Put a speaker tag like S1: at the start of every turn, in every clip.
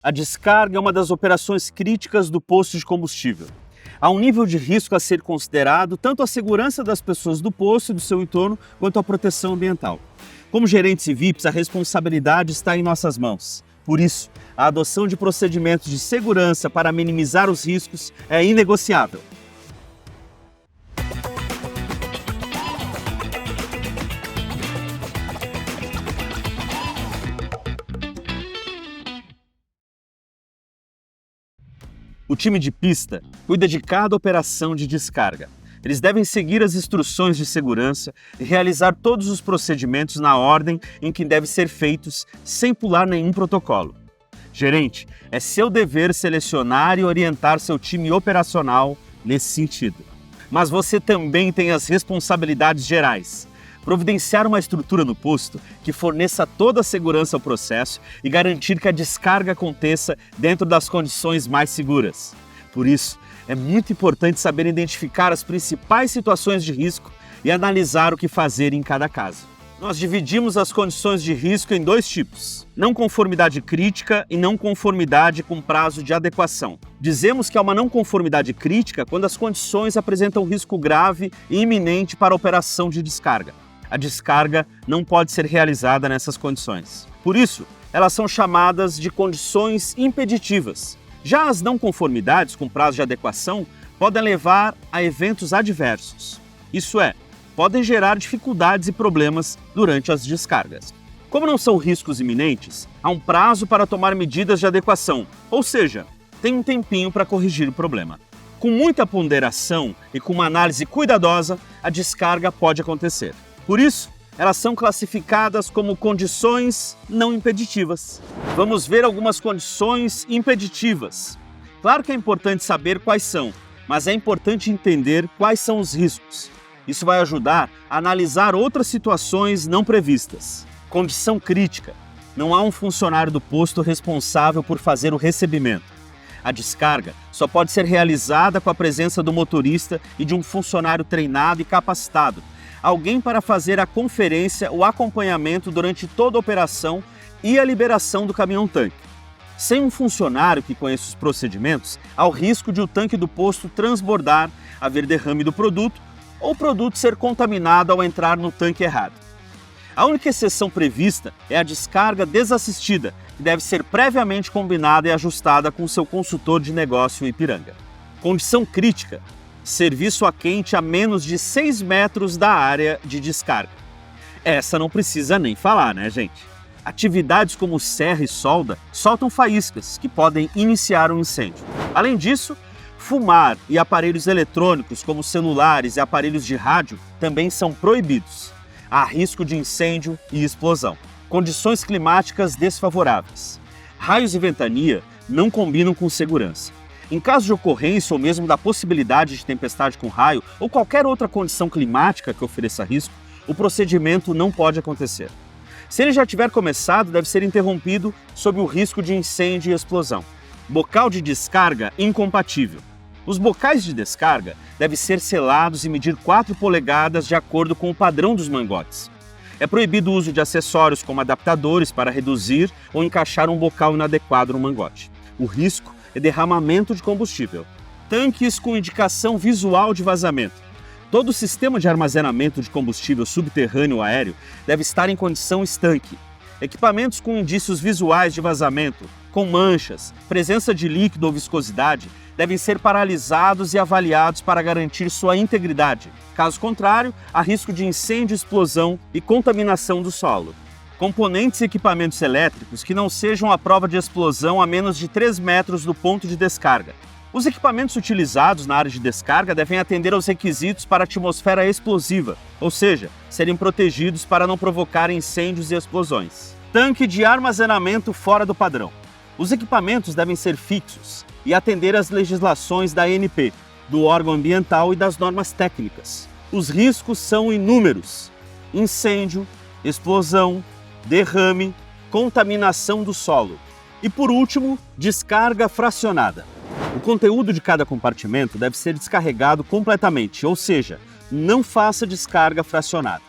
S1: A descarga é uma das operações críticas do posto de combustível. Há um nível de risco a ser considerado tanto a segurança das pessoas do posto e do seu entorno, quanto a proteção ambiental. Como gerentes e VIPs, a responsabilidade está em nossas mãos. Por isso, a adoção de procedimentos de segurança para minimizar os riscos é inegociável. O time de pista cuida de cada operação de descarga. Eles devem seguir as instruções de segurança e realizar todos os procedimentos na ordem em que devem ser feitos, sem pular nenhum protocolo. Gerente, é seu dever selecionar e orientar seu time operacional nesse sentido. Mas você também tem as responsabilidades gerais. Providenciar uma estrutura no posto que forneça toda a segurança ao processo e garantir que a descarga aconteça dentro das condições mais seguras. Por isso, é muito importante saber identificar as principais situações de risco e analisar o que fazer em cada caso. Nós dividimos as condições de risco em dois tipos: não conformidade crítica e não conformidade com prazo de adequação. Dizemos que há uma não conformidade crítica quando as condições apresentam risco grave e iminente para a operação de descarga. A descarga não pode ser realizada nessas condições. Por isso, elas são chamadas de condições impeditivas. Já as não conformidades com prazo de adequação podem levar a eventos adversos. Isso é, podem gerar dificuldades e problemas durante as descargas. Como não são riscos iminentes, há um prazo para tomar medidas de adequação, ou seja, tem um tempinho para corrigir o problema. Com muita ponderação e com uma análise cuidadosa, a descarga pode acontecer. Por isso, elas são classificadas como condições não impeditivas. Vamos ver algumas condições impeditivas. Claro que é importante saber quais são, mas é importante entender quais são os riscos. Isso vai ajudar a analisar outras situações não previstas. Condição crítica. Não há um funcionário do posto responsável por fazer o recebimento. A descarga só pode ser realizada com a presença do motorista e de um funcionário treinado e capacitado. Alguém para fazer a conferência, o acompanhamento durante toda a operação e a liberação do caminhão-tanque. Sem um funcionário que conheça os procedimentos, há o risco de o tanque do posto transbordar, haver derrame do produto ou o produto ser contaminado ao entrar no tanque errado. A única exceção prevista é a descarga desassistida, que deve ser previamente combinada e ajustada com seu consultor de negócio Ipiranga. Condição crítica. Serviço a quente a menos de 6 metros da área de descarga. Essa não precisa nem falar, né, gente? Atividades como serra e solda soltam faíscas que podem iniciar um incêndio. Além disso, fumar e aparelhos eletrônicos como celulares e aparelhos de rádio também são proibidos. Há risco de incêndio e explosão. Condições climáticas desfavoráveis. Raios e ventania não combinam com segurança. Em caso de ocorrência ou mesmo da possibilidade de tempestade com raio ou qualquer outra condição climática que ofereça risco, o procedimento não pode acontecer. Se ele já tiver começado, deve ser interrompido sob o risco de incêndio e explosão. Bocal de descarga incompatível. Os bocais de descarga devem ser selados e medir 4 polegadas de acordo com o padrão dos mangotes. É proibido o uso de acessórios como adaptadores para reduzir ou encaixar um bocal inadequado no mangote. O risco é derramamento de combustível. Tanques com indicação visual de vazamento. Todo o sistema de armazenamento de combustível subterrâneo ou aéreo deve estar em condição estanque. Equipamentos com indícios visuais de vazamento, com manchas, presença de líquido ou viscosidade, devem ser paralisados e avaliados para garantir sua integridade. Caso contrário, há risco de incêndio, explosão e contaminação do solo. Componentes e equipamentos elétricos que não sejam à prova de explosão a menos de 3 metros do ponto de descarga. Os equipamentos utilizados na área de descarga devem atender aos requisitos para a atmosfera explosiva, ou seja, serem protegidos para não provocar incêndios e explosões. Tanque de armazenamento fora do padrão. Os equipamentos devem ser fixos e atender às legislações da ANP, do órgão ambiental e das normas técnicas. Os riscos são inúmeros: incêndio, explosão, derrame, contaminação do solo. E por último, descarga fracionada. O conteúdo de cada compartimento deve ser descarregado completamente, ou seja, não faça descarga fracionada.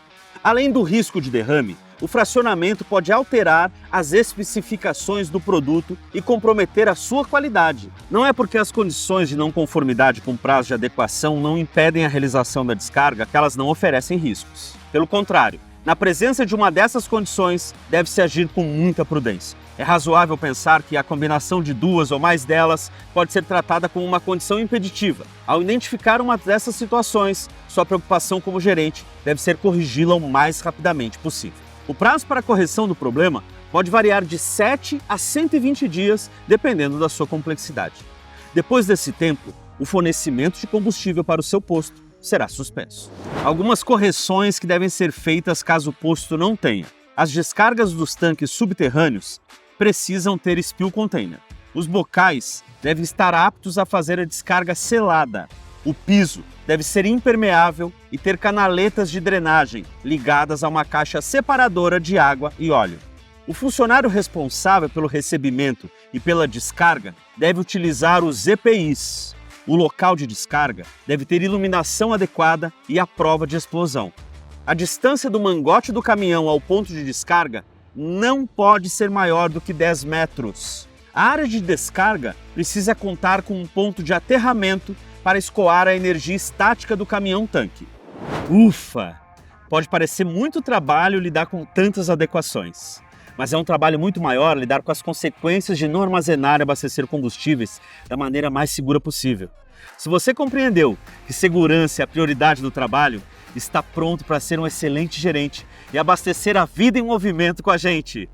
S1: Além do risco de derrame, O fracionamento pode alterar as especificações do produto e comprometer a sua qualidade. Não é porque as condições de não conformidade com prazo de adequação não impedem a realização da descarga que elas não oferecem riscos. Pelo contrário, na presença de uma dessas condições, deve-se agir com muita prudência. É razoável pensar que a combinação de duas ou mais delas pode ser tratada como uma condição impeditiva. Ao identificar uma dessas situações, sua preocupação como gerente deve ser corrigi-la o mais rapidamente possível. O prazo para a correção do problema pode variar de 7 a 120 dias, dependendo da sua complexidade. Depois desse tempo, o fornecimento de combustível para o seu posto será suspenso. Algumas correções que devem ser feitas caso o posto não tenha. As descargas dos tanques subterrâneos precisam ter spill container. Os bocais devem estar aptos a fazer a descarga selada. O piso deve ser impermeável e ter canaletas de drenagem ligadas a uma caixa separadora de água e óleo. O funcionário responsável pelo recebimento e pela descarga deve utilizar os EPIs. O local de descarga deve ter iluminação adequada e a prova de explosão. A distância do mangote do caminhão ao ponto de descarga não pode ser maior do que 10 metros. A área de descarga precisa contar com um ponto de aterramento para escoar a energia estática do caminhão-tanque. Ufa! Pode parecer muito trabalho lidar com tantas adequações, mas é um trabalho muito maior lidar com as consequências de não armazenar e abastecer combustíveis da maneira mais segura possível. Se você compreendeu que segurança é a prioridade do trabalho, está pronto para ser um excelente gerente e abastecer a vida em movimento com a gente.